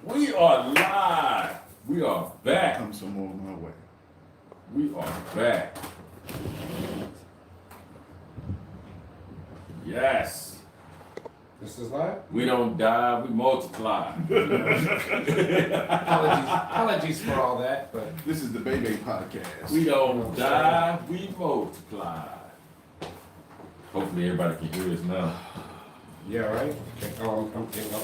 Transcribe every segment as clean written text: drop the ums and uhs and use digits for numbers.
We are live. We are back. Come some more my way. We are back. Yes. This is live? We don't die, we multiply. Apologies for all that, but This is the Baby Podcast. We don't die, we multiply. Hopefully everybody can hear us now. yeah, right? Okay. Oh, I'm getting up.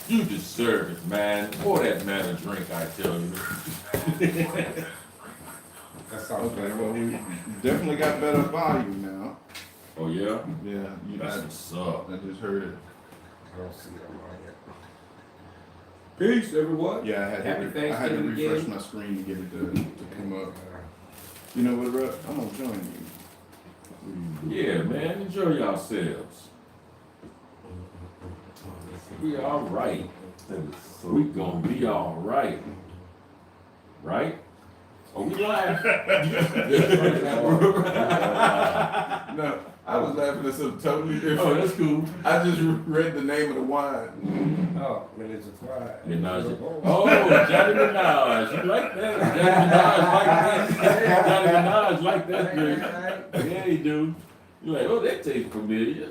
You deserve it, man. Pour that man a drink, I tell you. That sounds Okay, good. well, we definitely got better volume now. Oh yeah? Yeah, That's what's up. I just heard it. I don't see it on yet. Peace, everyone. Yeah, I had Happy to refresh Thanksgiving my screen to get it to come up. You know what, Russ? I'm gonna join you. Yeah, man, enjoy yourselves. We all right. We gonna be all right. Right? Are we live? No, I was laughing at something totally different. Oh, that's cool. I just read the name of the wine. Oh, Minutes of Pride. Minaj. Oh, Johnny Minaj. You like that? Johnny Minaj like that. Johnny Minaj like that drink. Yeah, he do. You're like, oh, that tastes familiar.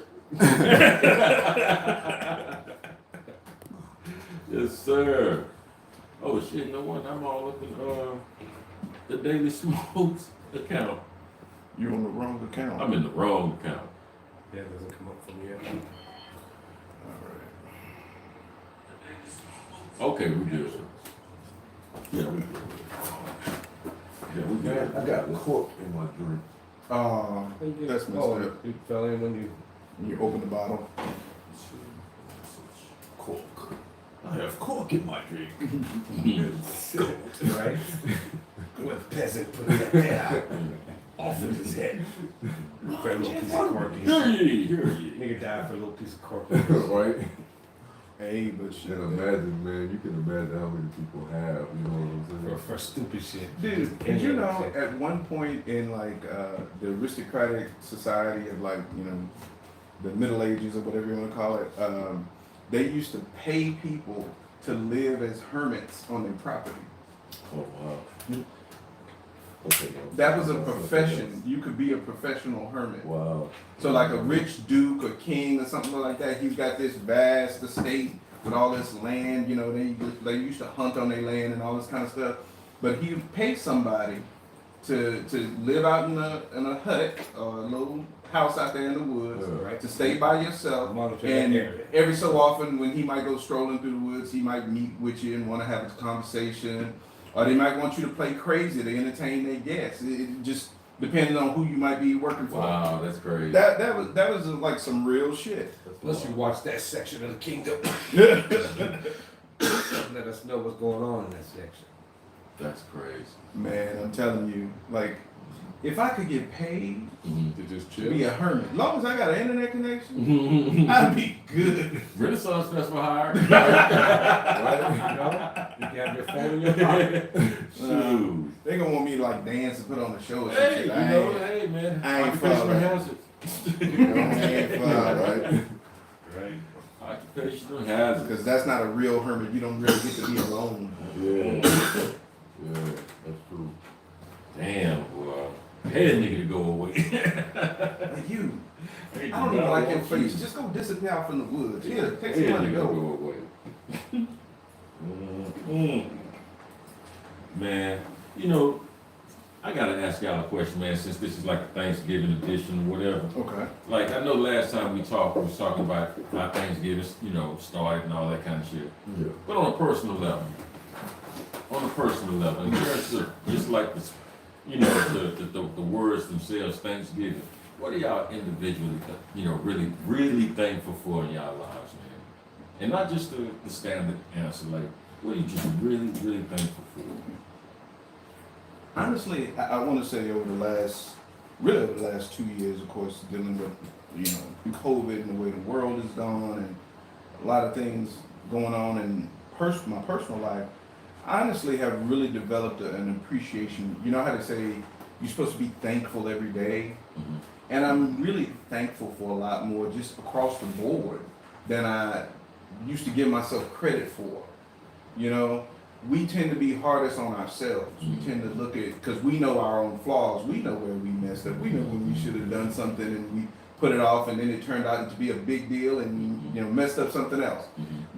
Yes, sir. Oh shit, no one. I'm all up in the Daily Smokes account. You're on the wrong account. I'm in the wrong account. Yeah, it doesn't come up for me yet. All Okay, we good. Yeah, we good. Yeah, we good. I got cork in my drink. right. That's messed Oh, up. you fell in when you. You open the bottle. Cork. I have cork in my drink. Right? What peasant put it there? Off of his head. For a little piece of cork. Hear ye, hear ye. Nigga died for a little piece of cork. Right? Hey, but shit. And imagine, man, you can imagine how many people have, you know what I'm For, saying? for stupid shit. Dude, did you know at one point in like the aristocratic society of like, you know, the Middle Ages or whatever you want to call it, they used to pay people to live as hermits on their property. Oh wow. Okay, That was a profession. You could be a professional hermit. Wow. So like a rich duke or king or something like that, he's got this vast estate with all this land, you know, they used to hunt on their land and all this kind of stuff. But he would pay somebody to live out in a hut or a little house out there in the woods, Right. to stay by yourself. Monitor that And area. every so often when he might go strolling through the woods, he might meet with you and want to have a conversation. Or they might want you to play crazy to entertain their guests. It just depending on who you might be working for. Wow, that's crazy. That was like some real shit. Plus, you watch that section of the kingdom. Let us know what's going on in that section. That's crazy. Man, I'm telling you, like, if I could get paid To just to chill. be a hermit, as long as I got an internet connection, I'd be good. Renaissance Festival hire. You know? You can have your phone in your pocket. Shoot. They gonna want me to like dance and put on a show or some Hey, shit. you I know, ain't, hey man. I ain't Occupational follow that. hazard. I ain't fly, right? Right. Occupational hazard. Because that's not a real hermit. You don't really get to be alone. Yeah. Yeah, that's true. Damn, boy. Pay that nigga to go away. Like you, I don't even like your face. Just go disappear out from the woods. Yeah, take Pay some that money nigga to to go. go away. Man, you know, I gotta ask y'all a question, man, since this is like a Thanksgiving edition or whatever. Okay. Like, I know last time we talked, we was talking about how Thanksgiving, you know, started and all that kind of shit. Yeah. But on a personal level, in terms of just like the, you know, the words themselves, Thanksgiving, what are y'all individually, you know, really thankful for in y'all lives, man? And not just the standard answer, like, what are you just really thankful for? Honestly, I want to say over the last 2 years, of course, dealing with, you know, COVID and the way the world is gone and a lot of things going on in my personal life, I honestly have really developed an appreciation. You know how they say you're supposed to be thankful every day? Mhm. And I'm really thankful for a lot more just across the board than I used to give myself credit for. You know, we tend to be hardest on ourselves. We tend to look at, because we know our own flaws. We know where we messed up. We know when we should have done something and we put it off, and then it turned out to be a big deal and, you know, messed up something else.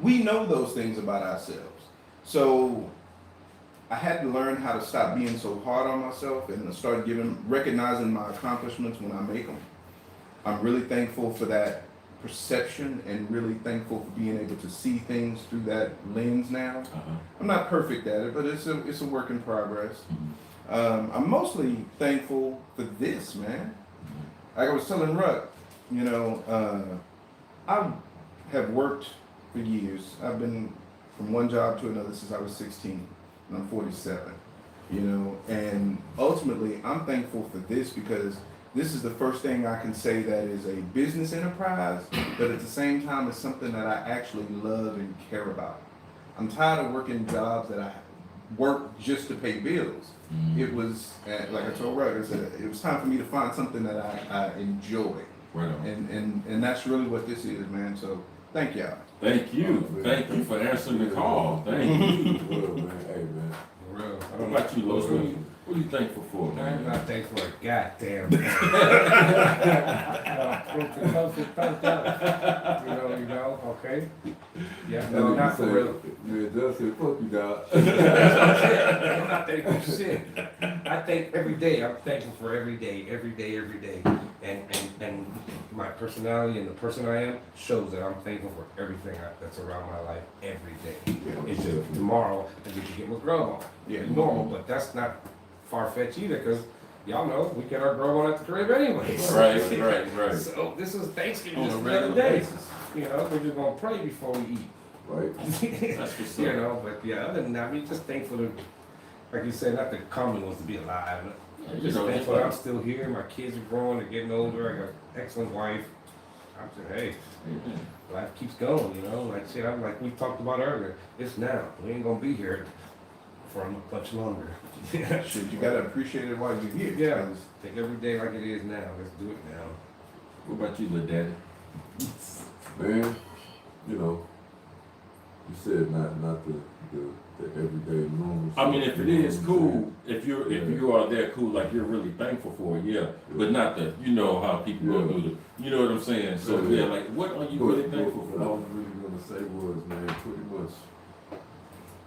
We know those things about ourselves. So I had to learn how to stop being so hard on myself and start recognizing my accomplishments when I make them. I'm really thankful for that perception and really thankful for being able to see things through that lens now. I'm not perfect at it, but it's a work in progress. I'm mostly thankful for this, man. Like I was telling Ruck, you know, I have worked for years. I've been from one job to another since I was 16, and I'm 47. You know, and ultimately, I'm thankful for this because this is the first thing I can say that is a business enterprise, but at the same time, it's something that I actually love and care about. I'm tired of working jobs that I work just to pay bills. It was, like I told Ruck, I said, it was time for me to find something that I enjoy. Right on. And that's really what this is, man. So thank y'all. Thank you. Thank you for answering the call. Thank you. Well, man, hey, man. For real. What about you, Los? What are you thankful for, I'm man? not thankful for a goddamn thing. You know, okay? Yeah, no, not for real. Man, just say, fuck you, dog. I'm not thankful for shit. I think every day, I'm thankful for every day. And my personality and the person I am shows that I'm thankful for everything that's around my life every day. It's just tomorrow I get to get my grub on. Yeah. It's normal, but that's not far-fetched either, because y'all know we get our grub on at the crib anyways. Right. So this is Thanksgiving On just a another regular day. basis. You know, we're just gonna pray before we eat. Right? That's what's You up. know, but yeah, other than that, I'm just thankful to, like you said, not that Carmen wants to be alive. I'm You just know, thankful just that I'm still here. My kids are growing, they're getting older. I got an excellent wife. I'm just, hey, life keeps going, you know. Like shit, I'm like we talked about earlier. It's now. We ain't gonna be here for much longer. Shit, you gotta appreciate it while you're here. Yeah. 'cause Take every day like it is now. Let's do it now. What about you, little daddy? Man, you know, you said not the everyday normal. I mean, if it is cool, if you Yeah. are there cool, like you're really thankful for it, yeah. But not the, you know how people go through the, you know what I'm saying? So yeah, like what are you really thankful What I for? was really gonna say was, man, pretty much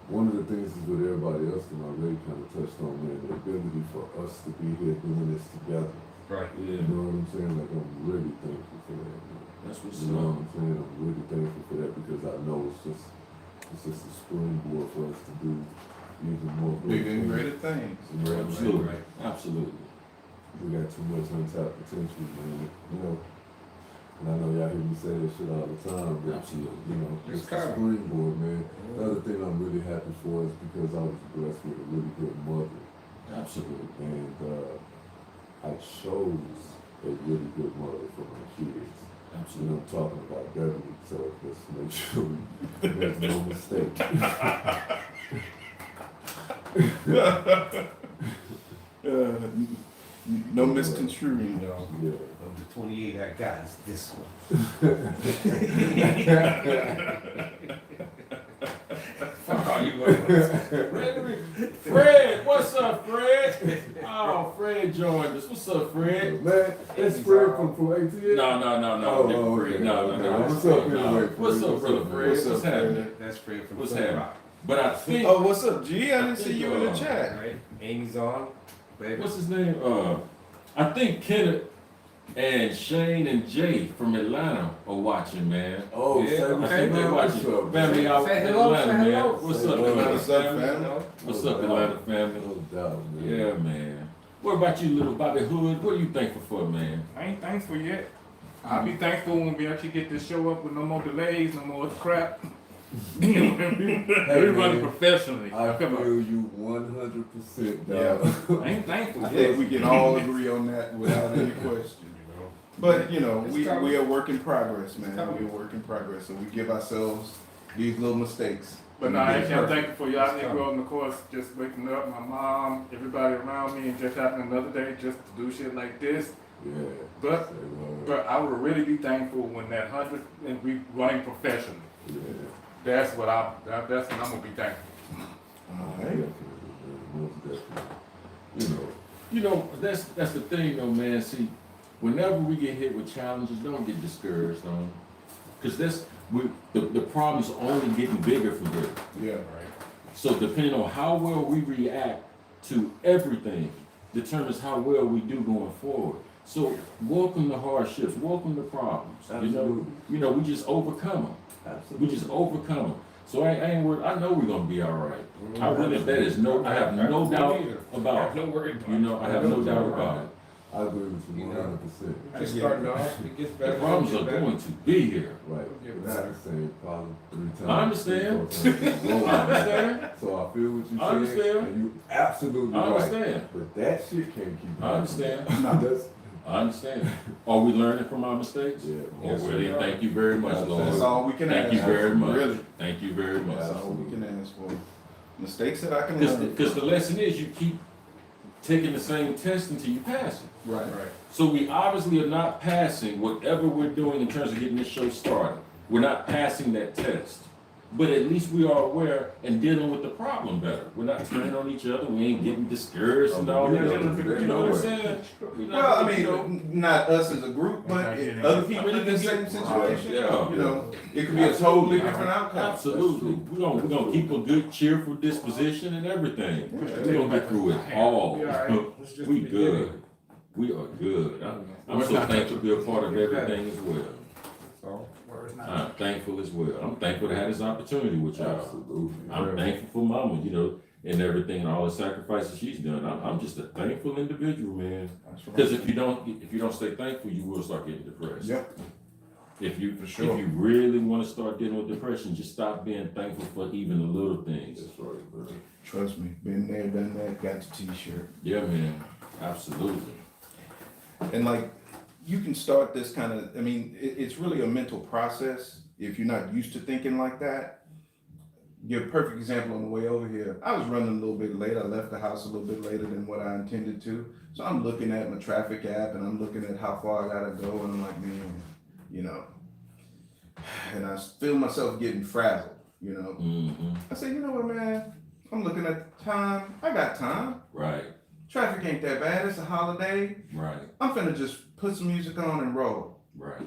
one of the things is what everybody else in my already kind of touched on, man, the ability for us to be here doing this together. Right. You Yeah, know what I'm saying? Like I'm really thankful for that, man. that's what's You know up. what I'm saying? I'm really thankful for that because I know it's just a springboard for us to do even more bigger and things. greater things. You know what I'm saying? Absolutely, absolutely. We got too much untapped potential, man. You know, and I know y'all hear me say that shit all the time, but Absolutely. you know, It's it's the coming. springboard, man. The other thing I'm really happy for is because I was blessed with a really good mother, Absolutely. and I chose a really good mother for my kids. You know, Absolutely. I'm talking about Beverly, so let's make sure we make no mistake. No misconstruing. You know, Yeah. of the 28 I got is this one. Fuck all you Fred, what's up, Fred? Oh, Fred joined us. What's up, Fred? Man, that's Fred from ATL. No, different Fred. okay, No. okay. What's up, No. anyway, What's Fred? up, brother man? Fred? What's What's up, happening? That's Fred from What's Plymouth happening? Rock. But I think, Oh, what's up, G? I didn't see you in the chat. Right? Amy's on, baby. what's his name? I think Kenneth and Shane and Jay from Atlanta are watching, man. Oh, Yeah, say I what's think up, they man. watching. What's up, Family man? out Say in hello, Atlanta, say man. hello. What's Say up, hello. Atlanta What's up, family? family? What's up, Atlanta family? No doubt, man. Yeah, man. What about you, little Bobby Hood? What are you thankful for, man? I ain't thankful yet. I'll be thankful when we actually get this show up with no more delays, no more crap. We running man. professionally. I Come on. feel you 100%, dog. Yeah. I ain't thankful I yet. think we can all agree on that without any question. But you know, It's we coming. are work in progress, man. It's coming. We are work in progress, so we give ourselves these little mistakes. But no, We get actually, I'm perfect. thankful for y'all It's niggas on the course, just waking up, my mom, everybody around me, and just having another day just to do shit like this. Yeah. But Say what? but I would really be thankful when that 100 and we running professionally. Yeah. That's what I'm gonna be thankful. All right. Definitely, man. Most definitely. You know, that's the thing though, man. See, whenever we get hit with challenges, don't get discouraged, because the problem's only getting bigger from here. Yeah. Right. So depending on how well we react to everything determines how well we do going forward. So welcome the hardships, welcome the problems. Absolutely. You know, we just overcome them. Absolutely. We just overcome them. So I ain't worried. I know we're gonna be all right. I really, I have no doubt about it. No worry about it. You know, I have no doubt about it. I agree with you 100%. Just starting off, it gets better. The problems are going to be here. Right. It's the same problem 3 times. I understand. 3, 4 times. I understand. So I feel what you're saying. I understand. And you absolutely I right. understand. But that shit can't keep I understand. That's, I understand. Are we learning from our mistakes? yeah. Oh, really? Thank you very much, Lord. That's all we can Thank ask. you very much. Really. Thank you very much. That's all we can ask for. Mistakes that I can learn. Because the lesson is you keep taking the same test until you pass it. Right. Right. So we obviously are not passing whatever we're doing in terms of getting this show started. We're not passing that test. But at least we are aware and dealing with the problem better. We're not turning on each other. We ain't getting discouraged and all that. You know what I'm saying? Well, I mean, not us as a group, but other people in the same situation. Yeah. You know, it could be a totally different outcome. Absolutely. We're gonna keep a good, cheerful disposition and everything. We're gonna get through it all. We good. We are good. I'm so thankful to be a part of everything as well. I'm thankful as well. I'm thankful to have this opportunity with y'all. Absolutely. I'm thankful for Mama, you know, and everything and all the sacrifices she's done. I'm just a thankful individual, man. Because if you don't stay thankful, you will start getting depressed. Yep. If you For sure. if you really want to start dealing with depression, just stop being thankful for even the little things. That's right, man. Trust me, been there, done that, got the t-shirt. Yeah, man. Absolutely. And like, you can start this kind of, I mean, it's really a mental process if you're not used to thinking like that. Give a perfect example on the way over here. I was running a little bit late. I left the house a little bit later than what I intended to. So I'm looking at my traffic app and I'm looking at how far I gotta go and I'm like, man, you know. And I feel myself getting frazzled, you know. Mm-hmm. I said, you know what, man? I'm looking at the time. I got time. Right. Traffic ain't that bad. It's a holiday. Right. I'm finna just put some music on and roll. Right.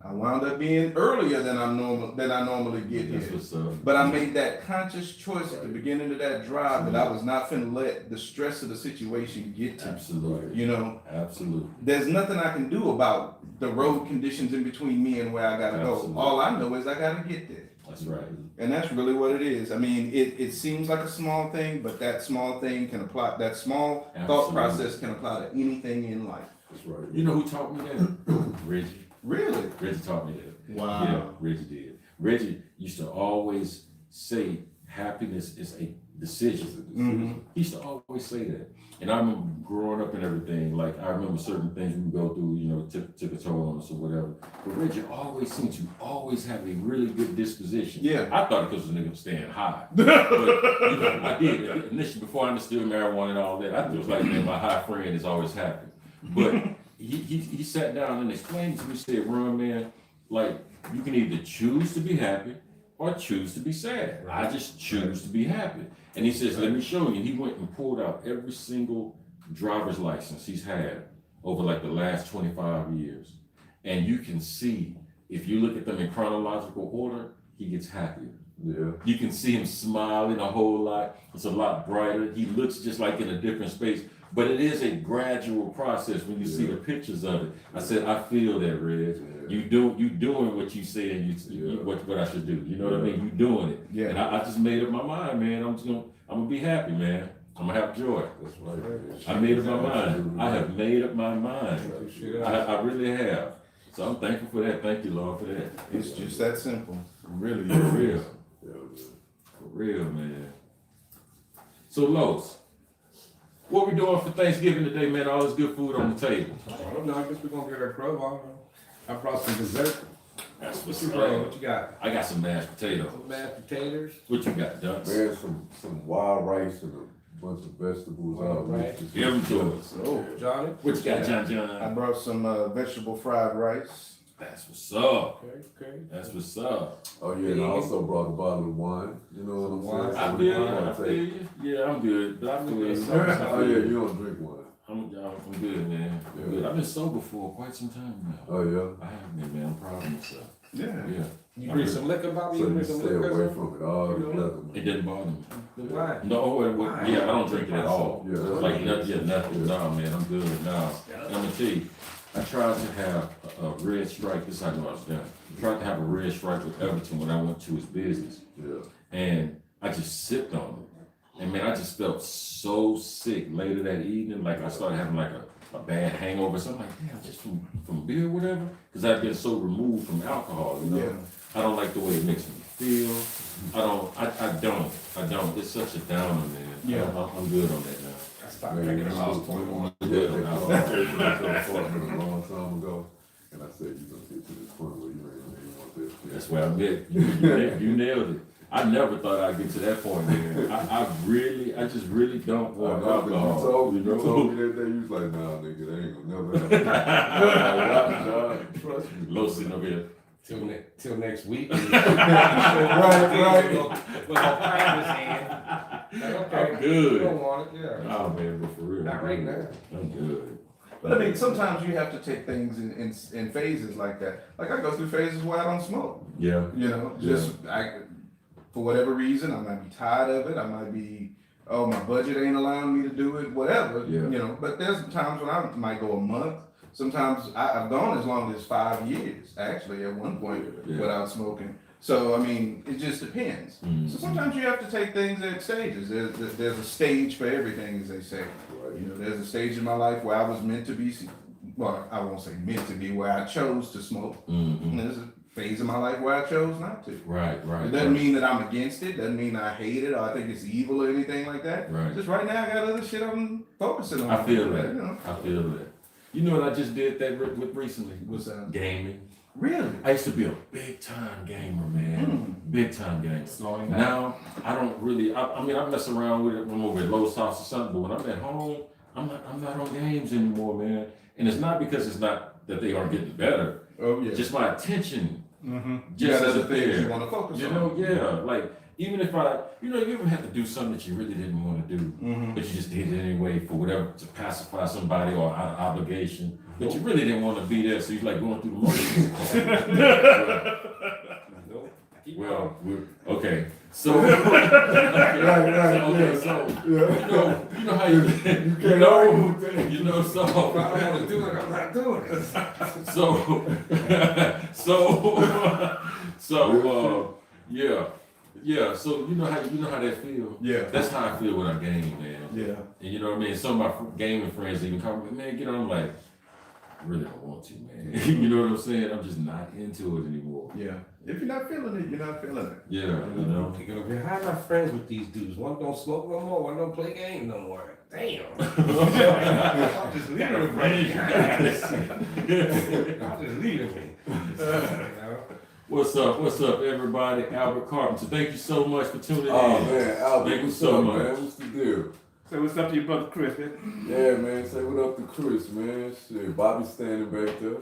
I wound up being earlier than I normally get That's here. what's up. But I made that conscious choice at the beginning of that drive that I was not finna let the stress of the situation get to me. Absolutely. You know, Absolutely. there's nothing I can do about the road conditions in between me and where I gotta Absolutely. go. All I know is I gotta get there. That's right. And that's really what it is. I mean, it seems like a small thing, but that small thing can apply, that small thought Absolutely. process can apply to anything in life. That's right. You know who taught me that? Reggie. Really? Reggie taught me that. Wow. Yeah, Reggie did. Reggie used to always say happiness is a decision. Mhm. He used to always say that. And I remember growing up and everything, like I remember certain things we would go through, you know, took a toll on us or whatever. But Reggie always seemed to always have a really good disposition. Yeah. I thought because the nigga was staying high. But, you know, I did. Initially, before I understood marijuana and all that, I was like, man, my high friend is always happy. But he sat down and explained to me, said, Ron, man, like, you can either choose to be happy or choose to be sad. I just choose to be happy. And he says, let me show you. And he went and pulled out every single driver's license he's had over like the last 25 years. And you can see, if you look at them in chronological order, he gets happier. Yeah. You can see him smiling a whole lot. It's a lot brighter. He looks just like in a different space. But it is a gradual process when you see the pictures of it. I said, I feel that, Reg. You doing what you say and what I should do. You know what I mean? You doing it. Yeah. And I just made up my mind, man. I'm gonna be happy, man. I'm gonna have joy. That's right. I made up my mind. I have made up my mind. I really have. So I'm thankful for that. Thank you, Lord, for that. It's just that simple. Really. For real. Yeah, man. For real, man. So, Los, what we doing for Thanksgiving today, man? All this good food on the table. I don't know. I guess we're gonna get our grub on. I brought some dessert. That's what's What you bring? up. What you got? I got some mashed potatoes. Some mashed potatoes. What you got, Dunce? Man, some wild rice and a bunch of vegetables Well, out. right. Give them to us. Oh, Johnny? What you got, John I John? brought some vegetable fried rice. That's what's up. Okay. That's what's up. Oh yeah, and I also brought a bottle of wine. You know what I'm Wine. saying? I So feel we you. can I take- feel you. Yeah, I'm good. But I feel you. Oh yeah, you don't drink wine. I'm good, man. I'm good. I've been sober for quite some time now. Oh yeah. I have been, man. I'm proud of myself. Yeah. Yeah. You bring some liquor, Bobby? So You you bring some stay liquor? away from it altogether. It didn't bother me. The wine. No, yeah, I don't drink it at all. Yeah. Like nothing. No, man, I'm good now. And I'm gonna tell you, I tried to have a red stripe. This is how I know I was done. I tried to have a red stripe with Everton when I went to his business, Yeah. and I just sipped on it. And man, I just felt so sick later that evening. Like I started having like a bad hangover. So I'm like, damn, just from beer or whatever. Because I've been so removed from alcohol, you know. Yeah. I don't like the way it makes me feel. I don't. It's such a downer, man. Yeah. I'm good on that now. I stopped Man, drinking you in know, house 21. yeah, they called me to the apartment a long time ago, and I said, you're gonna get to this point where you ain't gonna want this shit. That's where I'm at. You nailed it. I never thought I'd get to that point, man. I just really don't want alcohol. You told me that day, you was like, nah, nigga, that ain't gonna never happen. Trust me. Low sitting over here. Till next week. Right. With my practice hand. Like, okay, I'm good. You don't want it, yeah. Oh man, but for real. Not right now. I'm good. But I mean, sometimes you have to take things in phases like that. Like I go through phases where I don't smoke. Yeah. You know, for whatever reason, I might be tired of it. I might be, oh, my budget ain't allowing me to do it. Whatever. Yeah. You know, but there's times when I might go a month. Sometimes I've gone as long as 5 years, actually, at one point Yeah. without smoking. So I mean, it just depends. Mhm. So sometimes you have to take things at stages. There's a stage for everything, as they say. You know, there's a stage in my life where I was meant to be, well, I won't say meant to be, where I chose to smoke. Mm-hmm. And there's a phase in my life where I chose not to. Right. It doesn't mean that I'm against it, doesn't mean I hate it or I think it's evil or anything like that. Right. Just right now I got other shit I'm focusing on. I feel You that. know. I feel that. You know what I just did that with recently? What's that? Gaming. Really? I used to be a big time gamer, man. Big time gamer. Slowing down. Now I don't really. I mean, I mess around with it when I'm over at Lowe's house or something. But when I'm at home, I'm not on games anymore, man. And it's not because it's not that they aren't getting better. Oh yeah. Just my attention Mm-hmm. you just got other isn't things there. you want to focus You on. know, yeah. Like even if you ever have to do something that you really didn't want to do, Mm-hmm. but you just did it anyway for whatever to pacify somebody or out of obligation, but you really didn't want to be there, so you're like going through the motions. Nope. Keep Well, going. okay. So, Right, okay, so you know how you so If I don't want to do it, I'm not doing it. Yeah. So you know how that feel. Yeah. That's how I feel when I'm gaming, man. Yeah. And you know what I mean? Some of my gaming friends even call me, man, get on. I'm like, I really don't want to, man. You know what I'm saying? I'm just not into it anymore. Yeah. If you're not feeling it, you're not feeling it. Yeah, you know. You're gonna be, how am I friends with these dudes? One don't smoke no more, one don't play games no more. Damn. I'll just leave it right I'll just leave it. You know? What's up, everybody? Albert Carpenter. Thank you so much for tuning in. Oh man, Albert, Thank you what's so up, much. man? What's the deal? So what's up to your brother Chris? Man? Yeah, man, say what up to Chris, man. Shit, Bobby standing back there.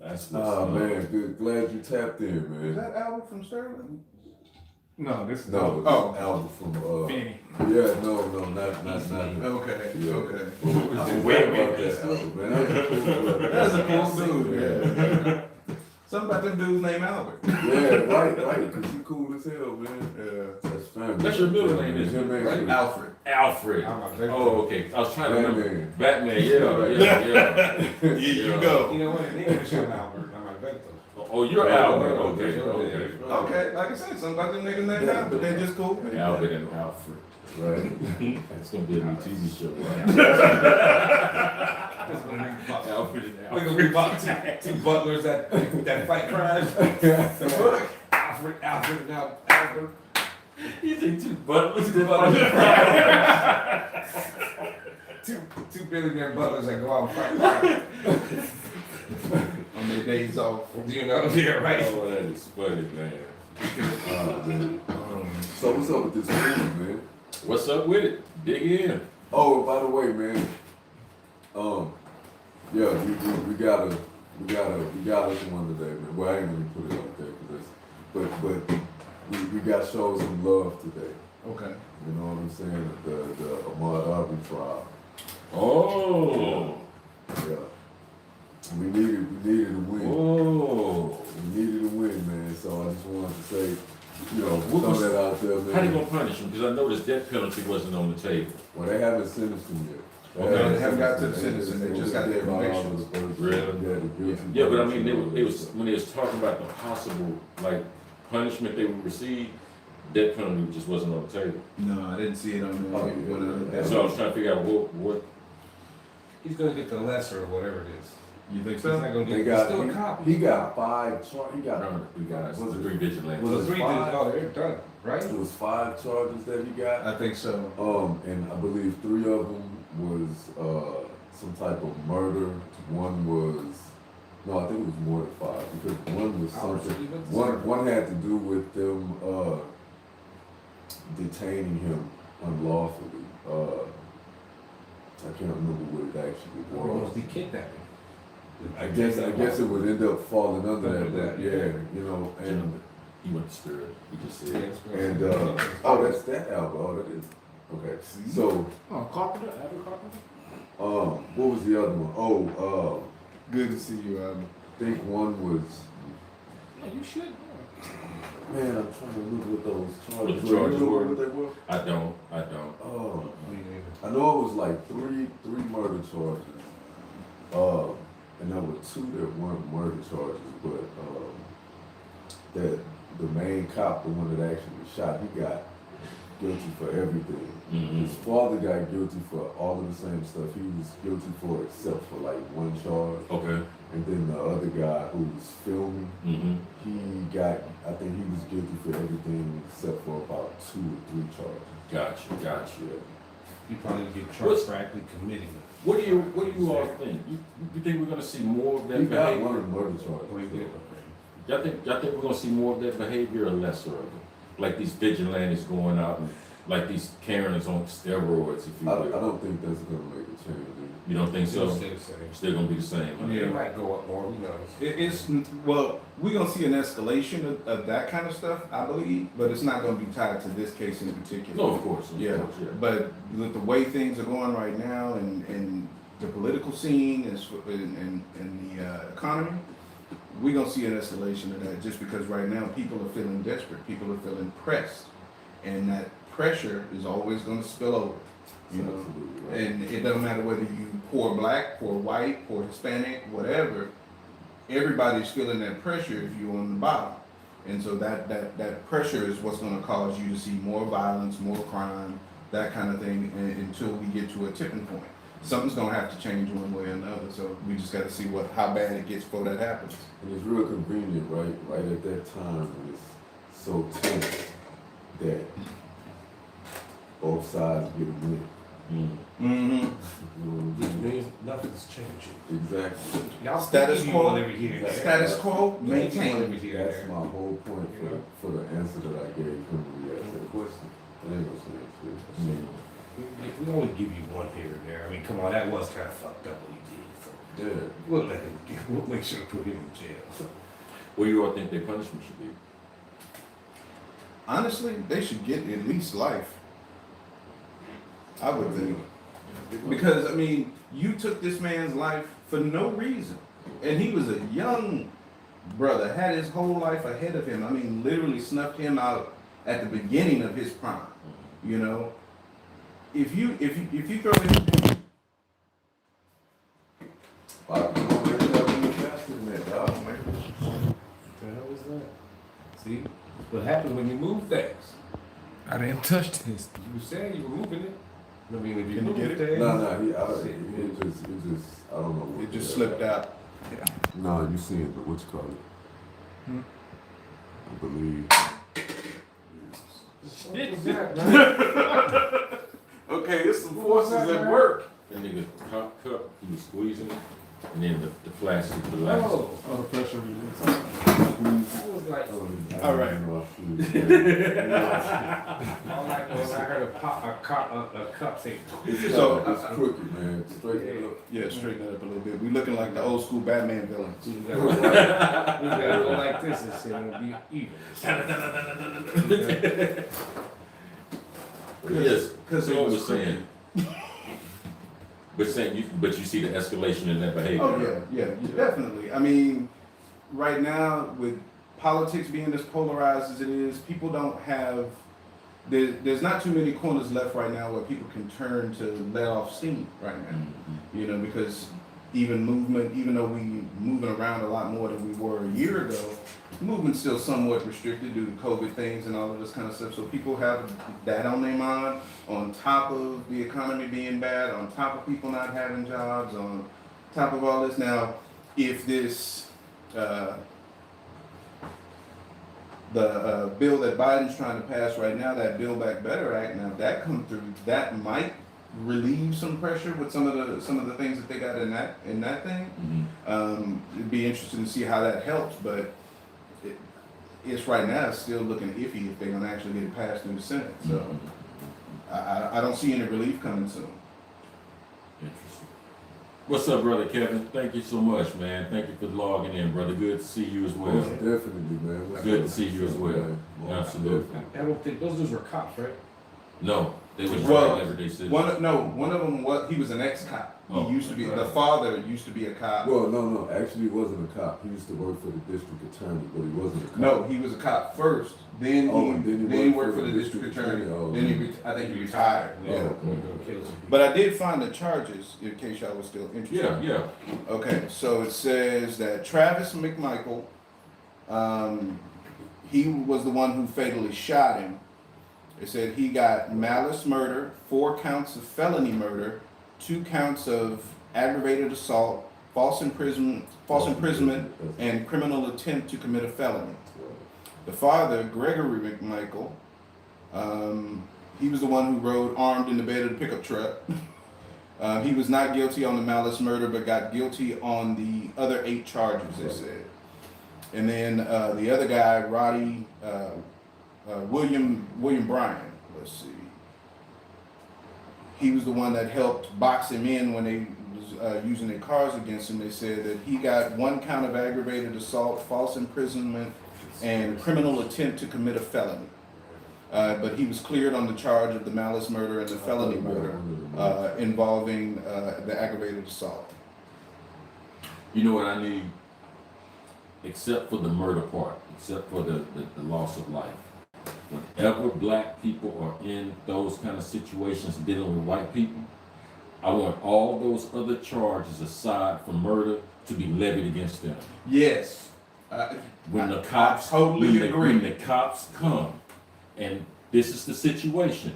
That's what's Nah, up. man, good. Glad you tapped in, Is man. that Albert from Sterling? No, this is No, Oh. Albert from Benny. yeah, no, not him. Okay. Yeah. Okay. I'm aware about that, Albert, man. That's a cool dude, Yeah. Something about them dudes named Albert. Yeah, right, because he cool as hell, man. Yeah. That's family. That's your middle name, Yeah, isn't it? man, Right? shit. Alfred. Alfred. I'm a victim. Oh, okay. I was trying to remember. Batman. Batman, yeah. You go. You know what? In English, I'm Albert. I'm a victim. Oh, you're Albert. Okay. Okay, like I said, something about them niggas named Albert, but they just cool. Albert and Alfred. Right. That's gonna be a new TV show, right? Alfred and We're Alfred. gonna be about two butlers that fight crimes. Alfred, and Albert. You think two butlers? Two billionaire butlers that go out and fight crimes. On their days off. You know, yeah, right. Oh, that is funny, man. So what's up with this food, man? What's up with it? Dig in. Oh, by the way, man. Yeah, we got us one today, man. Well, I ain't gonna put it up there, but we got shows some love today. Okay. You know what I'm saying? The Ahmaud Aubrey trial. Oh. Yeah. We needed to win. Oh. We needed to win, man. So I just wanted to say, you know, What throw was- that out there, man. How they gonna punish him? Because I noticed death penalty wasn't on the table. Well, they haven't sentenced him yet. Okay. They haven't got to the sentencing. They just got their convictions. Really? Yeah, the guilty Yeah, but I mean, verdict. it was when they was talking about the possible like punishment they would receive, death penalty just wasn't on the table. No, I didn't see it on the. Oh, yeah. So I was trying to figure out what. He's gonna get the lesser of whatever it is. You think He's not so? gonna They get, he's got still a cop. he got 5 charges. He got Remember, we got Was the it- three vigilantes. Well, the was three five? dudes, oh, they're done, right? it was 5 charges that he got. I think so. And I believe 3 of them was some type of murder. One was no, I think it was more than 5 because one was something. One had to do with them detaining him unlawfully. I can't remember what it actually Or was. almost be kidnapping. I guess it would end up falling under that, Under but that, yeah, yeah. you know, and He went to spirit. He just Yeah, said. it's gonna- and oh, that's that album. Oh, that is okay. So, Oh, Carpenter, Abby Carpenter? what was the other one? Oh, Good to see you, Abby. I think one was. No, you should. Man, I'm trying to look what those charges What the charges You know were? what they were? I don't. Oh, Me neither. I know it was like three murder charges. And there were 2 that weren't murder charges, but that the main cop, the one that actually shot, he got guilty for everything. Mhm. His father got guilty for all of the same stuff he was guilty for, except for like 1 charge. Okay. And then the other guy who was filming, Mm-hmm. I think he was guilty for everything except for about 2 or 3 charges. Gotcha. Yeah. He probably get What's- charged for actually committing it. What do you all think? You think we're gonna see more of that He got behavior? one of the murder Or he charges. did. Y'all think we're gonna see more of that behavior or lesser of it? Like these vigilantes going out and like these Karens on steroids, if you I will. don't think that's gonna make a change. You don't think so? It'll stay the same. Still gonna be the same. Huh? It might go up more, who knows? It's well, we're gonna see an escalation of that kind of stuff, I believe, but it's not gonna be tied to this case in particular. No, of course. Yeah, but with the way things are going right now and the political scene and the economy, we're gonna see an escalation of that just because right now people are feeling desperate, people are feeling pressed, and that pressure is always gonna spill over, you know. Absolutely right. And it doesn't matter whether you poor black, poor white, poor Hispanic, whatever, everybody's feeling that pressure if you're on the bottom. And so that pressure is what's gonna cause you to see more violence, more crime, that kind of thing, until we get to a tipping point. Something's gonna have to change one way or another, so we just gotta see how bad it gets before that happens. And it's real convenient, right at that time when it's so tense that both sides get a win. Mm-hmm. You know Which what I'm means nothing's changing. saying? Exactly. Y'all Status think you quo. want every here and there. Status quo, You think you want maintain. every here and That's there. my whole point for the answer that I gave him when he asked that question. I ain't gonna say that shit. We only give you one here and there. I mean, come on, that was kind of fucked up what he did. So Yeah. we'll let him. We'll make sure to put him in jail. What do you all think their punishment should be? Honestly, they should get at least life. I would think. Because, I mean, you took this man's life for no reason. And he was a young brother, had his whole life ahead of him. I mean, literally snuffed him out at the beginning of his prime. You know? If you throw him. Bob, you gonna make it up even faster than that, dog. What the hell is that? See what happens when you move things. I didn't touch this. You were saying you were moving it. I mean, if you Can you move get it? things. No, I don't know. It just slipped out. No, you seen the what you call it? Hmm? I believe. Okay, it's some forces at work. That nigga cup, he was squeezing it, and then the flash is collapsed. Oh, Oh, the pressure release. I was like, Oh, All right. all I know is I heard a cup say, So, It's crooked, man. Straighten it up. yeah, straighten it up a little bit. We looking like the old school Batman villains. we gotta go like this and say it'll be even. Yes, Because so I was saying. But you see the escalation in that behavior. Oh yeah, definitely. I mean, right now with politics being as polarized as it is, people don't have. There's not too many corners left right now where people can turn to let off steam right now. Mhm. You know, because even though we moving around a lot more than we were a year ago, movement's still somewhat restricted due to COVID things and all of this kind of stuff. So people have that on their mind, on top of the economy being bad, on top of people not having jobs, on top of all this. Now, if this the bill that Biden's trying to pass right now, that Build Back Better Act, now if that comes through, that might relieve some pressure with some of the things that they got in that thing. Mhm. It'd be interesting to see how that helps, but it's right now still looking iffy if they're gonna actually get it passed through the Senate. So I don't see any relief coming soon. Interesting. What's up, brother Kevin? Thank you so much, man. Thank you for logging in, brother. Good to see you as well. Most definitely, man. What's Good up? to see you as well. Most Absolutely. I don't think those dudes were cops, right? No, they was Well, everyday citizens. One of them he was an ex-cop. Oh, He used to be right. the father used to be a cop. Well, no. Actually, he wasn't a cop. He used to work for the district attorney, but he wasn't a cop. No, he was a cop first. Then he worked for the district attorney. Oh, Then I think he retired. Yeah. Yeah. We're gonna kill some people. But I did find the charges in case y'all was still interested. Yeah. Okay, so it says that Travis McMichael, he was the one who fatally shot him. It said he got malice murder, 4 counts of felony murder, 2 counts of aggravated assault, false imprisonment, and criminal attempt to commit a felony. The father, Gregory McMichael, he was the one who rode armed in the bed of the pickup truck. He was not guilty on the malice murder, but got guilty on the other 8 charges, they said. And then the other guy, Roddy, William Bryan, let's see. He was the one that helped box him in when they was using their cars against him. They said that he got 1 count of aggravated assault, false imprisonment, and criminal attempt to commit a felony. But he was cleared on the charge of the malice murder and the felony murder involving the aggravated assault. You know what I need? Except for the murder part, except for the loss of life. Whenever black people are in those kind of situations dealing with white people, I want all those other charges aside from murder to be levied against them. Yes. When the I cops totally agree. when the cops come, and this is the situation,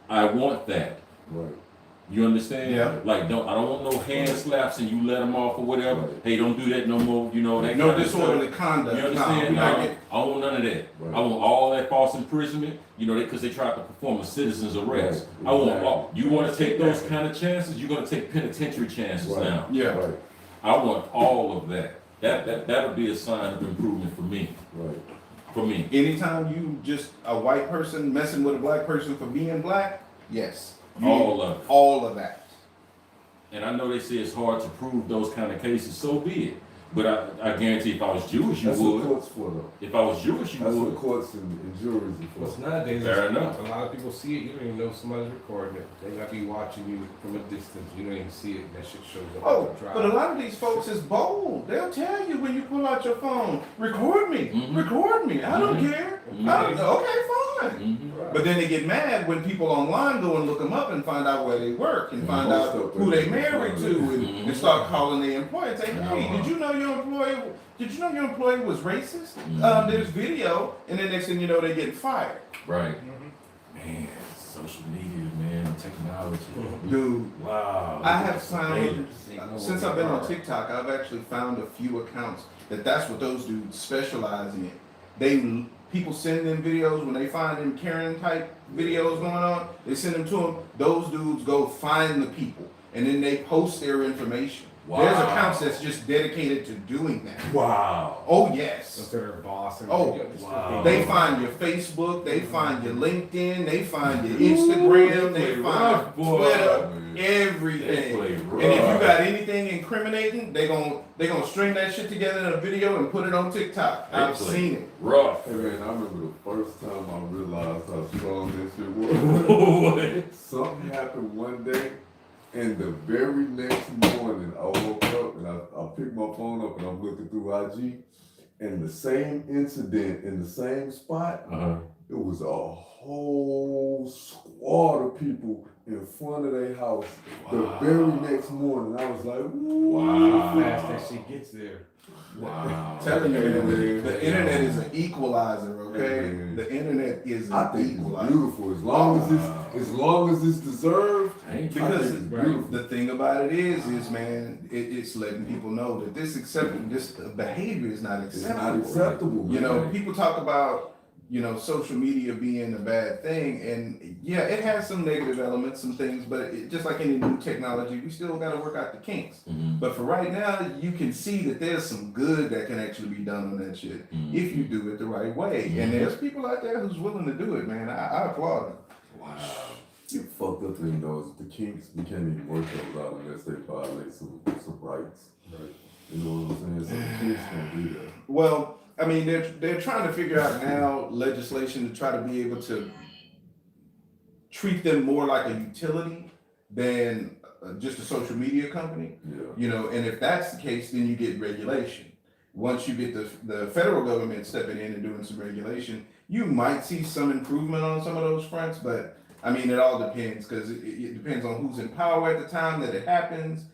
I want that. Right. You understand? Yeah. Like, I don't want no hand slaps and you let them off or whatever. Right. Hey, don't do that no more. You know that. No kind of stuff. disorderly conduct. You No, understand? we No, not I get- don't want none of that. Right. I want all that false imprisonment. You know, because they tried to perform a citizen's arrest. Right. I want Exactly. all. You want to take those kind of chances? You're gonna take penitentiary chances Right. now. Yeah. Right. I want all of that. That'll be a sign of improvement for me. Right. For me. Anytime you just a white person messing with a black person for being black, yes. You All need of it. all of that. And I know they say it's hard to prove those kind of cases. So be it. But I guarantee if I was Jewish, you That's what would. courts for, though. If I was Jewish, you That's what would. courts and juries are Plus for. nowadays, Fair enough. a lot of people see it. You don't even know somebody's recording it. They might be watching you from a distance. You don't even see it. That shit shows up. Oh, on the but a lot of these folks is bold. They'll tell you when you pull out your phone, record me, record me. I don't care. I don't know. Okay, fine. Mhm. Right. But then they get mad when people online go and look them up and find out where they work and find Most out of who they them. married to and start calling their employer and say, hey, did you know your employee was racist? There's video, and then next thing you know, they get fired. Right. Man, social media, man, technology. Dude, Wow. I have found, They since I've been on TikTok, I've actually found a few accounts that's what those dudes specialize in. People send them videos when they find them Karen type videos going on. They send them to them. Those dudes go find the people, and then they post their information. Wow. There's accounts that's just dedicated to doing that. Wow. Oh yes. So they're a boss. And Oh, wow. They find your Facebook, they find your LinkedIn, they find your Instagram, They they play find rough, boy. Twitter, They everything. play And if rough. you got anything incriminating, they gonna string that shit together in a video and put it on TikTok. They I've play seen it. Rough. Hey man, I remember the first time I realized how strong that shit was. Something happened one day, and the very next morning I woke up and I picked my phone up and I'm looking through IG, and the same incident in the same spot, it was a whole squad of people in front of their house the very next morning. I was like, How Wow. fast that shit gets there. Wow. Telling you, man, man. the internet is an equalizer, okay? Man. The internet is I an think it's equalizer. beautiful as long as it's deserved. Ain't I Because think it's beautiful. the thing about it is man, it's letting people know that this behavior is not It's acceptable. not acceptable. You know, man. people talk about, social media being a bad thing, and yeah, it has some negative elements, some things, but just like any new technology, we still got to work out the kinks. Mhm. But for right now, you can see that there's some good that can actually be done on that shit Mhm. if you do it the right way. And there's people out there who's willing to do it, man. I applaud them. Wow. The fucked up thing though is the kinks, we can't even work those out unless they violate some rights. Right. You know what I'm saying? So the kinks can't do that. Well, I mean, they're trying to figure out now legislation to try to be able to treat them more like a utility than just a social media company. Yeah. And if that's the case, then you get regulation. Once you get the federal government stepping in and doing some regulation, you might see some improvement on some of those fronts, but I mean, it all depends because it depends on who's in power at the time that it happens,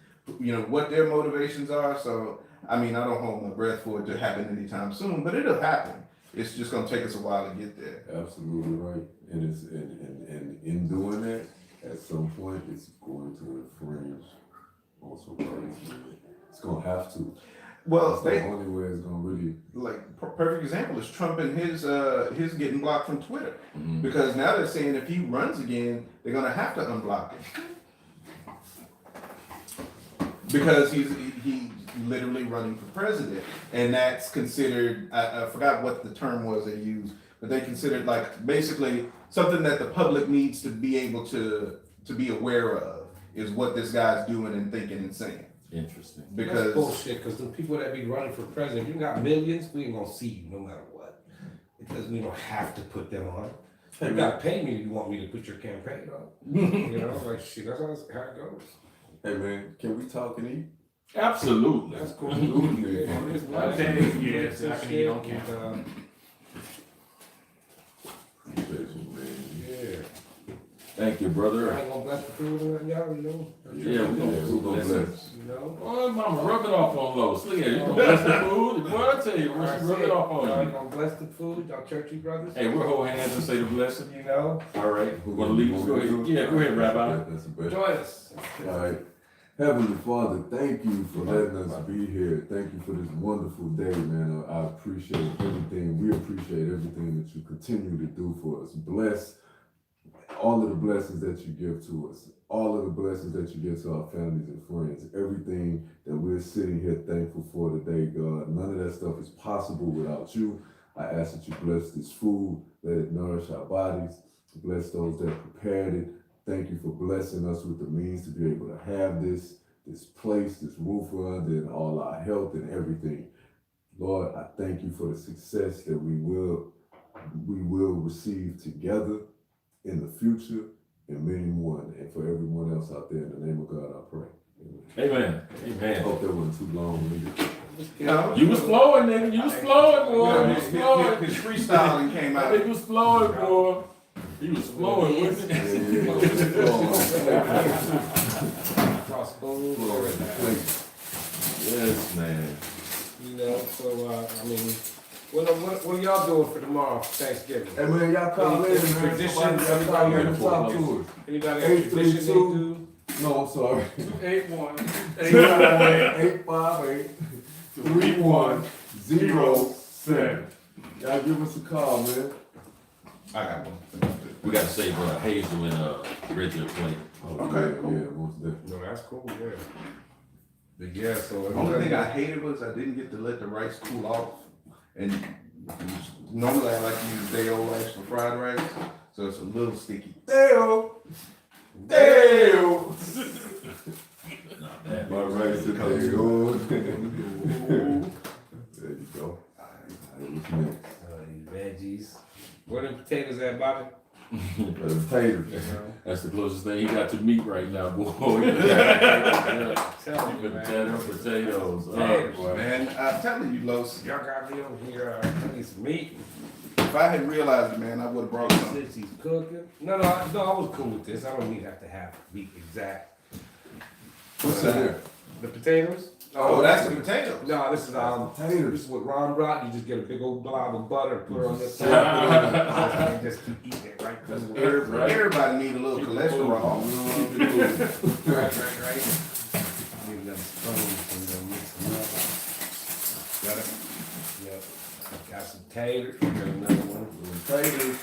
what their motivations are. So, I mean, I don't hold my breath for it to happen anytime soon, but it'll happen. It's just gonna take us a while to get there. Absolutely right. And it's and in doing that, at some point it's going to infringe on some rights. It's gonna have to. Well, That's the only way it's gonna really. like perfect example is Trump and his getting blocked from Twitter Mhm. because now they're saying if he runs again, they're gonna have to unblock him because he's literally running for president, and that's considered I forgot what the term was they used, but they considered like basically something that the public needs to be able to be aware of is what this guy's doing and thinking and saying. Interesting. That's Because bullshit, because the people that be running for president, you got millions, we ain't gonna see you no matter what. Because we don't have to put them on. Hey, You man. gotta pay me if you want me to put your campaign on. Like shit, that's how it goes. Hey man, can we talk and eat? Absolutely. That's cool. Absolutely. On this One life, day, yes, and I can eat on shit, camera. Appreciate you, man. Yeah. Thank you, I brother. ain't gonna bless the food and y'all, Yeah, we gonna who gonna bless bless? You know? Oh, mama, rub it off on Lois. Look at it. You gonna bless the food? Boy, I tell you, rub it off Y'all on you. gonna bless the food, y'all churchy brothers? Hey, we'll hold hands and say the blessing. You know? All right. We're gonna leave. Go ahead. Yeah, go ahead, Rabbi. That's the best. Join us. All right. Heavenly Father, thank you for letting us be here. Thank you for this wonderful day, man. I appreciate everything. We appreciate everything that you continue to do for us. Bless all of the blessings that you give to us, all of the blessings that you give to our families and friends, everything that we're sitting here thankful for today, God. None of that stuff is possible without you. I ask that you bless this food, let it nourish our bodies, bless those that prepared it. Thank you for blessing us with the means to be able to have this place, this roof under, and all our health and everything. Lord, I thank you for the success that we will receive together in the future and many more. And for everyone else out there, in the name of God, I pray. Amen. I Amen. hope that wasn't too long-winded. You was flowing, nigga. You was flowing, boy. You was flowing. his freestyling came out. He was flowing, boy. He was flowing, wasn't Yeah, he? yeah, yeah. Crossbones, everything. Yes, man. You know, so I mean, what are y'all doing for tomorrow, Thanksgiving? Hey man, y'all call in, man. Traditions, Somebody got everybody to talk to us. Anybody got a tradition they 832. do? No, I'm sorry. 81. 858 3107. Y'all give us a call, man. I got one. We got to save Hazel and Reggie a plate. Oh, Okay, yeah, cool. yeah, most definitely. No, that's cool, yeah. But yeah, so The only thing I hated was I didn't get to let the rice cool off. And normally I like to use day-old rice for fried rice, so it's a little sticky. Damn. Not bad. My rice is there you go. There you go. What's next? Veggies. Where the potatoes at, Bobby? Potatoes. That's the closest thing he got to meat right now, boy. Tell me, man. Potatoes. Potatoes, boy. Man, I'm telling you, Los, Y'all got me over here. I need some meat. if I had realized it, man, I would have brought some. Since he's cooking. No, I was cool with this. I don't need to have meat exact. What's in there? The potatoes? Oh, that's the potatoes. No, this is Potatoes. This is what Ron brought. You just get a big old blob of butter, put it on your plate, and just keep eating it, right? Cause Everybody need a little cholesterol. right. Need another spoon and then mix them up. Got it? Yep. Got some taters. Got another one. Potatoes.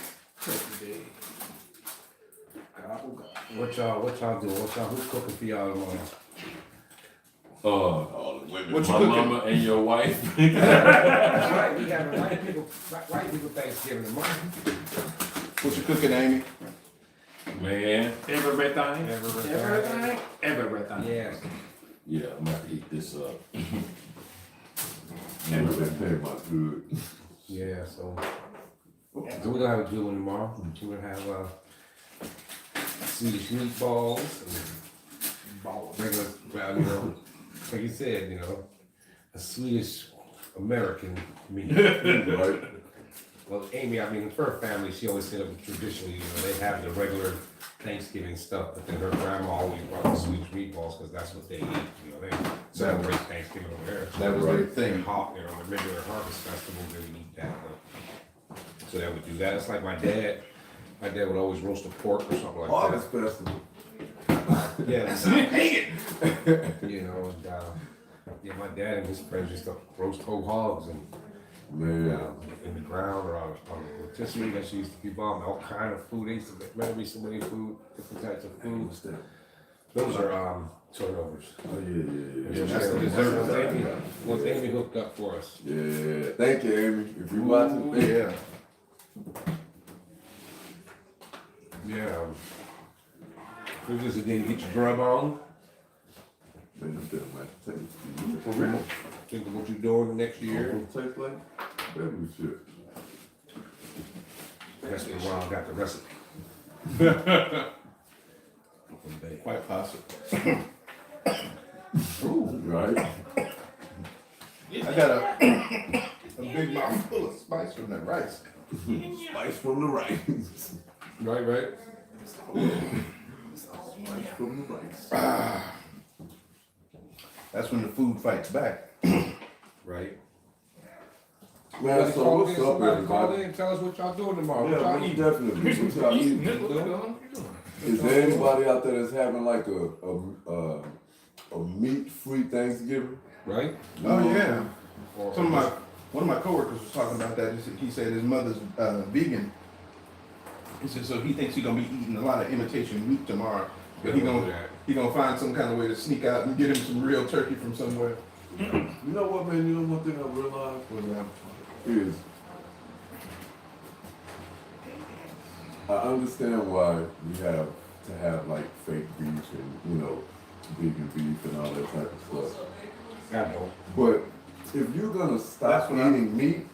What y'all doing? Who's cooking for y'all tomorrow? All the women. What you My cooking? mama and your wife. That's right. We have a white people Thanksgiving tomorrow. What you cooking, Amy? Man. Everything. Yeah. Yeah, I'm gonna have to eat this up. That came out good. Yeah. So we're gonna have a good one tomorrow. We're gonna have Swedish meatballs and regular, well, you know, like you said, you know, a Swedish American meat. Right? Well, Amy, I mean, for her family, she always said it was traditionally, you know, they have the regular Thanksgiving stuff, but then her grandma always brought the Swedish meatballs because that's what they eat. You know, they celebrate Thanksgiving over there. That was their thing. Hot, you know, the regular harvest festival, they would eat that. So they would do that. It's like my dad. My dad would always roast a pork or something like Harvest festival. that. Yeah, That's not pagan. you know, and yeah, my dad and his friends used to roast whole hogs and Man. in the ground or on rotisserie that she used to keep on all kind of food. They used to make so many food, different types of food. What's that? Those are turnovers. Oh, yeah. Yeah, that's the dessert. Once Amy hooked up for us. Yeah. Thank you, Amy. If you're watching, thank you. Yeah. Yeah. We just didn't get your grub on. Man, I'm telling my taste. For real. Think of what you're doing the next Year. year. Taste like? That we should. That's where Ron got the recipe. Quite possible. Ooh, right? I got a big mouth full of spice from that rice. Spice from the rice. Right. Spice from the rice. That's when the food fights back. Right. Man, so what's up, Call everybody? in and tell us what y'all doing tomorrow. What Yeah, y'all most eating? definitely. What y'all eating? Is there anybody out there that's having like a meat-free Thanksgiving? Right? Oh yeah. Or One of my coworkers was talking about that. He said his mother's vegan. He said so he thinks he's gonna be eating a lot of imitation meat tomorrow. But he gonna find some kind of way to sneak out and get him some real turkey from somewhere. You know what, man? You know one thing I realized is I understand why we have to have like fake beef and vegan beef and all that type of stuff. I know. But if you're gonna stop That's what eating meat,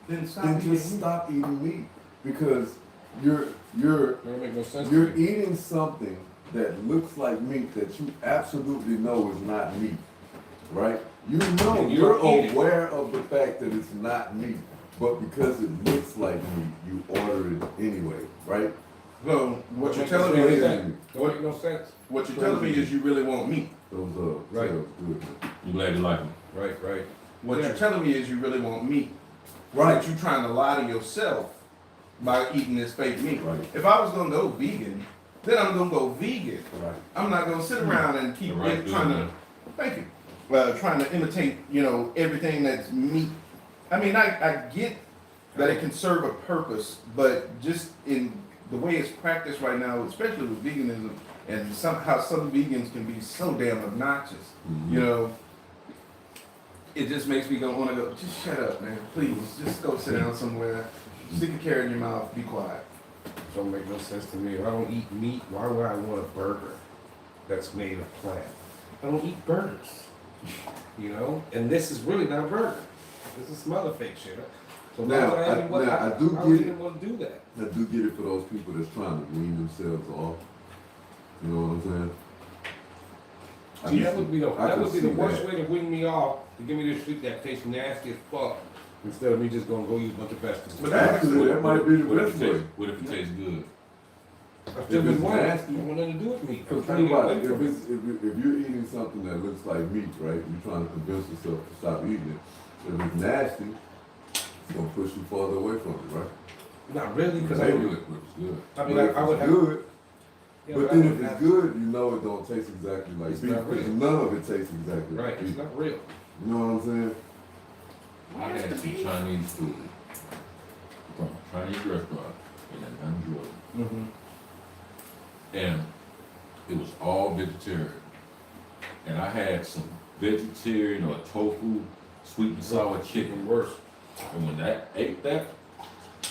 Then stop then eating just meat. stop eating meat because you're Don't make no sense. you're eating something that looks like meat that you absolutely know is not meat, right? You know, And you you're don't eat it. aware of the fact that it's not meat, but because it looks like meat, you order it anyway, right? So what you're Don't telling make me no is sense. Don't make no sense. what you're telling me is you really want meat. Those Right. sales good. I'm glad you like them. Right. What Yeah. you're telling me is you really want meat. Right. But you're trying to lie to yourself by eating this fake meat. Right. If I was gonna go vegan, then I'm gonna go vegan. Right. I'm not gonna sit around and keep The right trying to. doing Thank you. Trying to imitate, everything that's meat. I mean, I get that it can serve a purpose, but just in the way it's practiced right now, especially with veganism and somehow some vegans can be so damn obnoxious. Mhm. You know, it just makes me want to go. Just shut up, man. Please, just go sit down somewhere. Stick a carrot in your mouth. Be quiet. Don't make no sense to me. If I don't eat meat, why would I want a burger that's made of plant? I don't eat burgers, you know. And this is really not a burger. This is some other fake shit. So Now, why would I even want? I do I get don't it. even want to do that. I do get it for those people that's trying to wean themselves off. You know what I'm saying? See, that would be the I that can would be the see worst that. way to wean me off, to give me this shit that tastes nasty as fuck, instead of me just gonna go eat a bunch of vegetables. But Actually, that might be the What if best it way. tastes, what if it tastes good? I still if been it's wanting. I nasty- don't want nothing to do with meat. I'm Because trying think to get about away it, from it. if you're eating something that looks like meat, right? You're trying to convince yourself to stop eating it. If it's nasty, it's gonna push you farther away from it, right? Not really, because It's I good, but it's good. I mean, But if I would it's have. good, Yeah, but I then would if it's have- good, you know it don't taste exactly like It's beef. not real. Because none of it tastes exactly Right, like it's beef. not real. You know what I'm saying? I had some Chinese food from a Chinese restaurant in Atlanta, Georgia, Mm-hmm. and it was all vegetarian. And I had some vegetarian or tofu, sweet and sour chicken. Even worse. And when I ate that,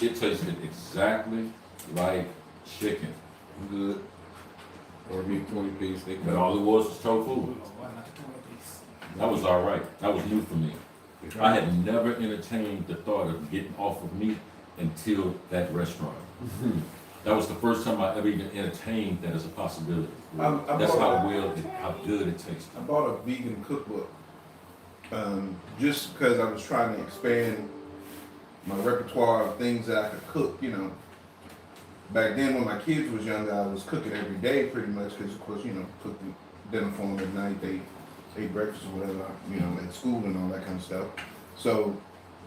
it tasted exactly like chicken. Good. Or meat 20 piece. They But all it was tofu. That was all right. That was new for me. I had never entertained the thought of getting off of meat until that restaurant. That was the first time I ever even entertained that as a possibility. I That's bought- how good it tasted. I bought a vegan cookbook just because I was trying to expand my repertoire of things that I could cook. You know, back then when my kids was younger, I was cooking every day pretty much because, of course, you know, cooking dinner for them at night. They ate breakfast or whatever, you know, at school and all that kind of stuff. So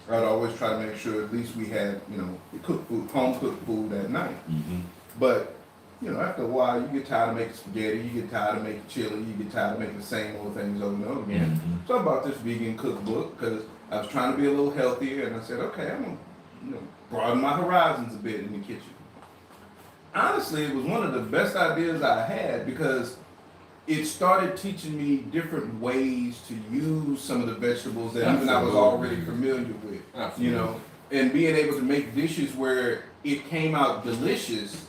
I'd always try to make sure at least we had, you know, cooked food, home cooked food at night. Mm-hmm. But, you know, after a while, you get tired of making spaghetti, you get tired of making chili, you get tired of making the same old things over and over again. Mhm. So I bought this vegan cookbook because I was trying to be a little healthier, and I said, okay, I'm gonna, you know, broaden my horizons a bit in the kitchen. Honestly, it was one of the best ideas I had because it started teaching me different ways to use some of the vegetables that even I was Absolutely. already familiar with. Absolutely. You know, and being able to make dishes where it came out delicious,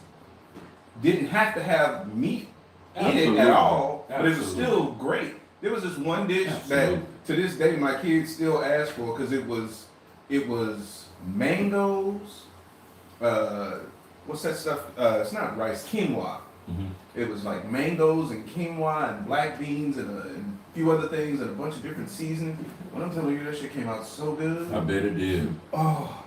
didn't have to have meat in it Absolutely. at all, but it was Absolutely. still great. There was this one dish Absolutely. that to this day my kids still ask for because it was mangoes, what's that stuff? It's not rice, quinoa. Mhm. It was like mangoes and quinoa and black beans and a few other things and a bunch of different seasonings. When I'm telling you, that shit came out so good. I bet it did. Oh,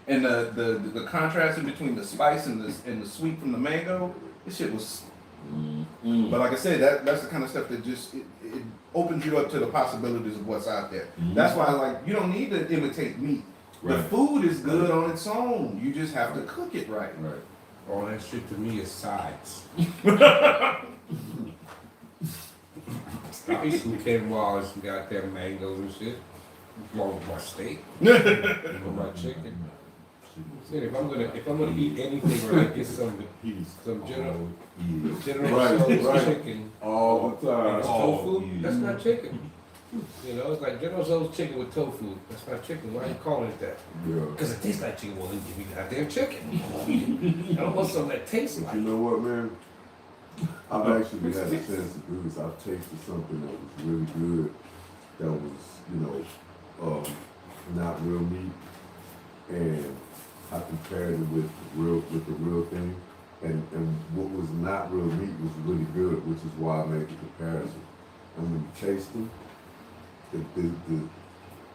and the contrast in between the spice and the sweet from the mango, this shit was. Mm-hmm. But like I said, that's the kind of stuff that just it opens you up to the possibilities of what's out there. Mhm. That's why you don't need to imitate meat. The Right. food is good on its own. You just have to cook it right. Right. All that shit to me is sides. I eat some quinoa and some goddamn mangoes and shit. Along with my steak, with my chicken. Shit, if I'm gonna eat anything where I get some General Right, Tso's right. chicken, All the time. it's Oh, tofu, yeah. that's not chicken. You know, it's like General Tso's chicken with tofu. That's not chicken. Why are you calling it that? Yeah. Because it tastes like chicken. Well, then give me goddamn chicken. I don't want something that tastes But like you it. know what, man? I've actually had a chance to do this. I've tasted something that was really good. That was, you know, not real meat, and I compared it with the real thing, and what was not real meat was really good, which is why I made the comparison. And when you taste them,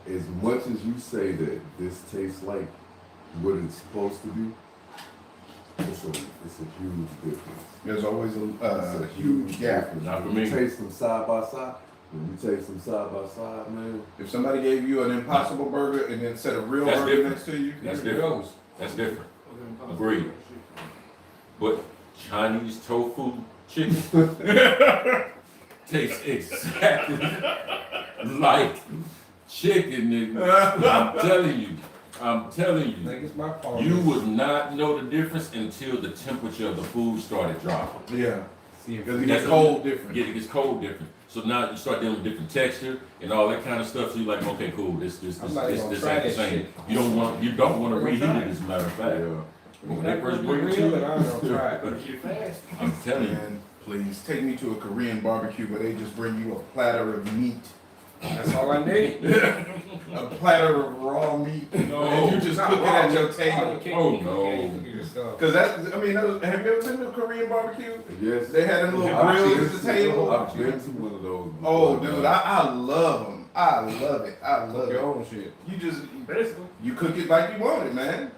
as much as you say that this tastes like what it's supposed to be, it's a huge difference. There's always It's a huge gap. difference. Not for When you me. taste them side by side, when you taste them side by side, man. If somebody gave you an Impossible Burger and then set a real That's burger different. next to you, That's Here it different. goes. That's different. Agreed. But Chinese tofu chicken tastes exactly like chicken, nigga. I'm telling I you. think it's my fault. You would not know the difference until the temperature of the food started dropping. yeah. See if Because it That's gets what- cold different. Yeah, it gets cold different. So now you start dealing with different texture and all that kind of stuff. So you're like, okay, cool. This I'm not even gonna try ain't the that same. shit. You don't want to I'm reheat gonna try it. As a matter of fact, Yeah. when they first bring it real, to and you, I'm gonna try it. Better get it fast. I'm telling you. Man, please take me to a Korean barbecue where they just bring you a platter of meat, That's all I need. a platter of raw meat, No. and you just Not cook it raw, at your just- table. you can't- Oh, you can't no. cook it yourself. Because that's, I mean, have you ever been to a Korean barbecue? Yes. They had them little I've grills been at the to- table. I've been to one of those. Oh, before, dude, man. I love them. I love it. I love Cook your it. own shit. You just, Basically. you cook it like you want it, man.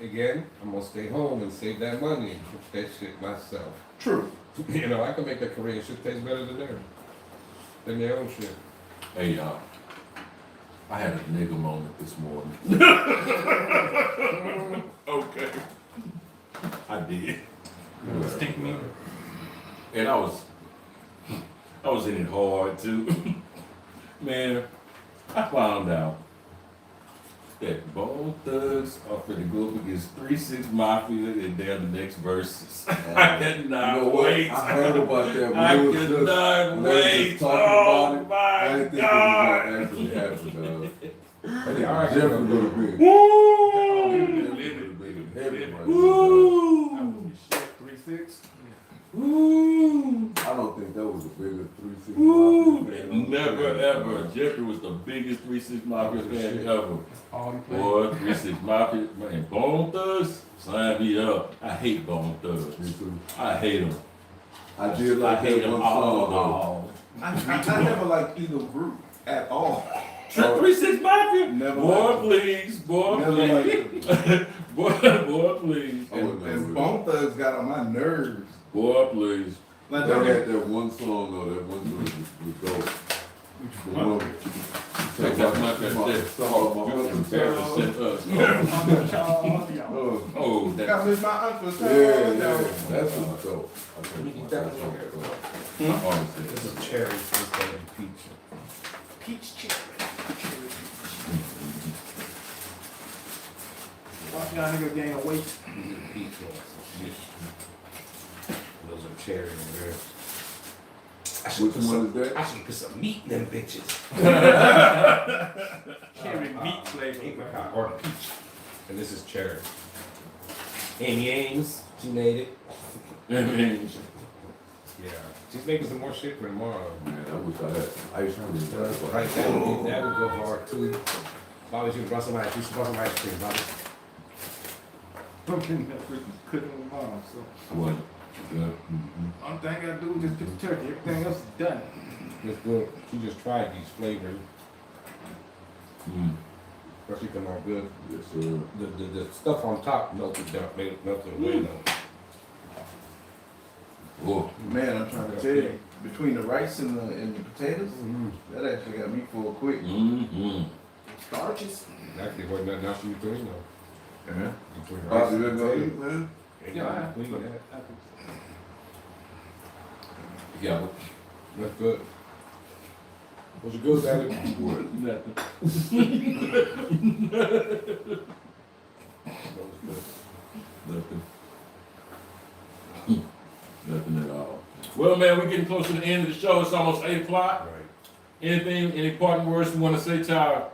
Again, I'm gonna stay home and save that money and cook that shit myself. True. You know, I can make that Korean shit taste better than theirs. Than their own shit. Hey, I had a nigga moment this morning. Okay. I did. Stink me. And I was in it hard too. Man, I found out that Bone Thugs are finna go up against 3-6 Mafia and they're the next verses. I cannot You know what? wait. I heard about that. When I we was just- cannot when we was wait. just talking Oh about it, my I didn't think God. it was gonna actually happen. I think All right, Jeffrey would have been. Woo! Heavy right Woo! I was shit 3-6. Woo! now. I don't think that was a bigger 3-6 Woo! Mafia fan. Never ever. Jeffrey was the biggest 3-6 Mafia fan ever. All the players. Boy, 3-6 Mafia and Bone Thugs, sign me up. I hate Bone Thugs. Me too. I hate them. I did like hate that them one song though. all. I never liked either group at all. 3-6 Mafia? Never Boy, liked it. please. Boy, Never please. liked Boy, please. I wasn't And with Bone Thugs got on my nerves. Boy, please. Like, They had that one song though, that one was dope. The one- That's not that. Song about Oh, that. got me my uncle's Yeah, that's what's dope. I think that's Honestly. This is cherry instead of peach. Peach cherry. Watch y'all niggas gain weight. These are peach ones. Those are cherry in there. Which one is that? I should put some meat in them bitches. Cherry meat flavor. Apricot or peach. And this is cherry. Amy Ames, she made it. Yeah. She's making some more shit for tomorrow. Man, I wish I had some ice cream. Right, that would go hard too. Bobby should have brought some ice. You should brought some ice cream, Bobby. I'm getting that freaking cooking with mom, so. What? Yeah. Only thing I gotta do is just pick the turkey. Everything else is done. It's good. She just tried these flavors. Mm. Especially come out good. Yes, sir. The stuff on top melted down, made it melted away though. Oh. Man, I'm trying to tell you, between the rice and the potatoes, that actually got me full quick. Mm-hmm. Starches. Actually, wasn't that now she between though. Yeah. Between Oh, rice you and didn't know potatoes. that, man? Yeah, Clean that. Yeah, but That's good. Was it good, Daddy? what? Nothing. That was good. Nothing. Nothing at all. Well, man, we're getting close to the end of the show. It's almost 8 o'clock. Right. Anything, any parting words we want to say to our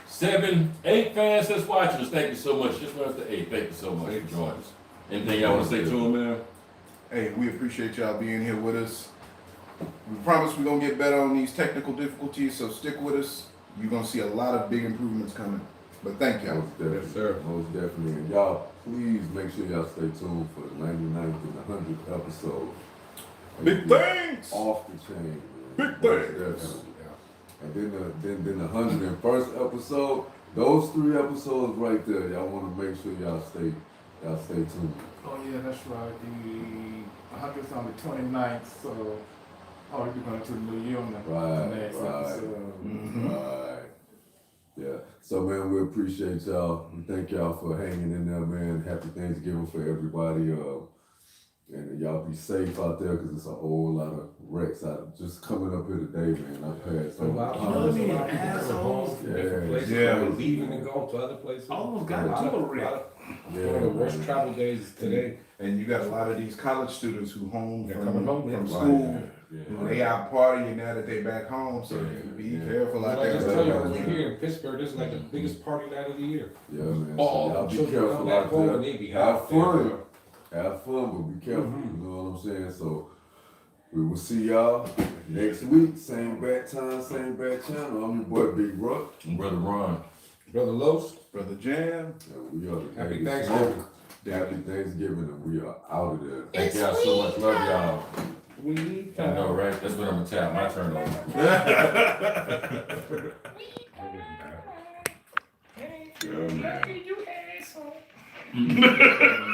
7, 8 fans that's watching us? Thank you so much. Just went up to 8. Thank you so much for joining us. Anything y'all want to say to them, man? Hey, we appreciate y'all being here with us. We promise we're gonna get better on these technical difficulties, so stick with us. You're gonna see a lot of big improvements coming. But thank y'all. Most definitely. Yes, sir. Most definitely. And y'all, please make sure y'all stay tuned for the 99th and the 100th episode. Big things! Off the chain. Big Man. Most things. definitely. And then the 101st episode, those 3 episodes right there, y'all want to make sure y'all stay tuned. Oh yeah, that's right. The 100th on the 29th, so oh, we're going to the new year on the Right, next right. episode. Mhm. Right. Yeah. So man, we appreciate y'all. We thank y'all for hanging in there, man. Happy Thanksgiving for everybody. And y'all be safe out there because it's a whole lot of wrecks out. Just coming up here today, man, I passed A lot on. of what I us, a mean? lot of people coming home from different Yeah. places, Yeah. they're leaving and going to other places. Almost A got lot into a of- wreck. One of the worst man. travel days today. And you got a lot of these college students who home They're from, coming home, from yeah. school. Yeah. And they out partying now that they back home, so be Yeah. careful out Like I there. just tell you, over here in Pittsburgh, this is like the biggest party night of the year. Yeah, man. Oh, So y'all be children careful come back out home there. and they be Have out there, fun. bro. Have fun, but be careful. Mhm. You know what I'm saying? So we will see y'all next week. Same bad time, same bad channel. I'm your boy Big Ruck. And Brother Ron. Brother Los, Brother Jam. And we are the Happy Vegas Thanksgiving. Smokers. Happy Thanksgiving, and we are out of there. Thank y'all so much. Love y'all. we I know, right? That's when I'm gonna tap my turn over. Yeah, man. You asshole.